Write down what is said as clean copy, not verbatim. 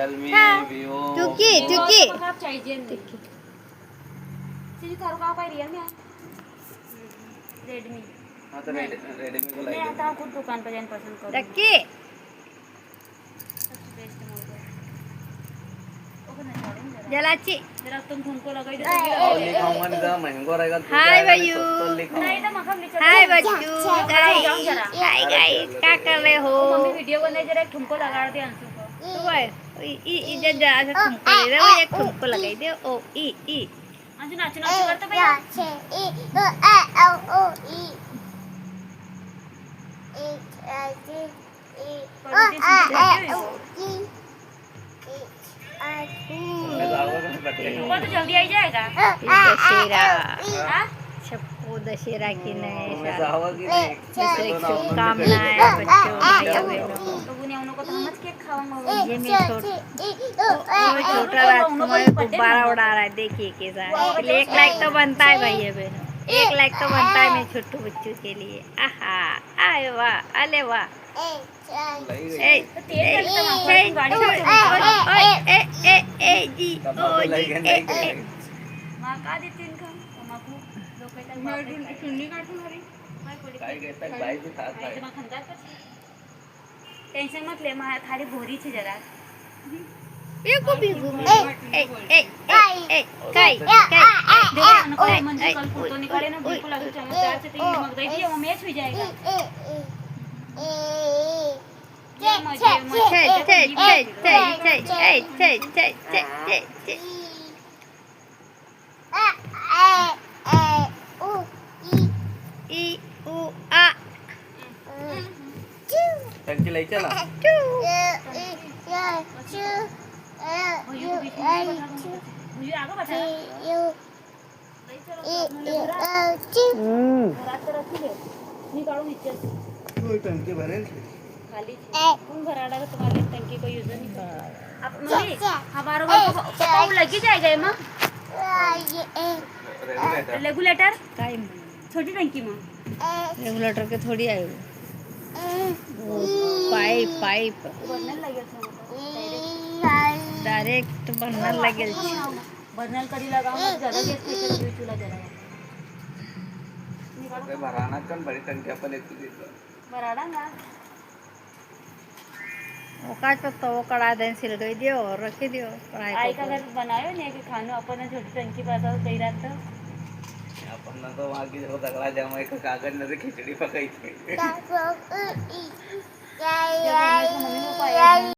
Realme, Vivo, चुकी Oppo. चुकी आप चाहिए नहीं सीधी थारू का पाई रियल में रेडमी हाँ तो Redmi को मैं लाइए। आता हूँ खुद दुकान पर जाना पसंद करूँ चक्की सबसे बेस्ट मोबाइल ओके ना छोड़ूं जलाची जरा तुम तुमको लगाई दे और लिखाऊंगा नहीं तो महंगा रहेगा तो हाय जाएगा नहीं, भैयू। सस्ता लिखाऊंगा। नहीं तो मखम लिखा हाय बच्चू गाइस जरा हाय गाइस क्या कर रहे हो मम्मी वीडियो बनाई जरा एक ठुमको लगा दे अंशु को तो भाई इधर जरा सा ठुमको दे दो एक ठुमको लगाई दे ओ ई अंशु नाचो नाचो करते भैया मैं जाऊंगा तो मैं बताऊंगा। वो तो जल्दी आ जाएगा दशहरा हाँ सबको दशहरा की नए मैं साल जाऊंगा कि नहीं? की तो ना शुभकामनाएं उन्होंने बच्चों भाइयों बहनों तो उन्हें उनको तो हम केक खावांगा ये मैं छोटा राजकुमार गुब्बारा उड़ा रहा है देखिए कैसा है इसलिए 1 लाख तो बनता है भाई बहनों 1 लाख तो बनता है मेरे छोटू बच्चों के लिए आहा आए वाह अले वाह लगी गई। ए तेज करते हैं गाड़ी में जी तब ओ तो लगी नहीं गई। मां का देते इनका मां को दो पैसा मैं ठंडी काटूं हरी मैं कोई काय कहता है भाई भी साथ नहीं भाई। तो मैं खंदा टेंशन मत ले मां थारी भोरी छे जरा बिगु बिगु काई देखो उनको मंजू कल फोटो निकाले ना बिल्कुल अभी चमत्कार से तीन मग दे दिए वो मैच हो जाएगा ये मजे टंकी ले चला। भैया बीच में भैया आगे बता रात रखी ले निकालो नीचे से कोई टंकी भरेल छे। खाली कौन भराड़ा का तुम्हारे टंकी को यूज नहीं करता अब मम्मी हमारे को पता लग ही जाएगा ये मां रेगुलेटर छोटी टंकी में रेगुलेटर के थोड़ी आए वो पाइप बर्नल लगे डायरेक्ट बनने लगे बर्नल करी लगाओ ना ज्यादा गैस फेंके चूल्हा जला अरे भराना कन बड़ी टंकी अपन एक देतो। भराड़ा ना वो का तो वो कड़ा देन सिल गई दियो और रखी दियो आई का घर बनायो ने कि खानो अपन छोटी टंकी पर तो कई रात तो अपन ना तो वहां की जो तगड़ा जाम एक कागज न से खिचड़ी पकाई थी। जब मम्मी को पाया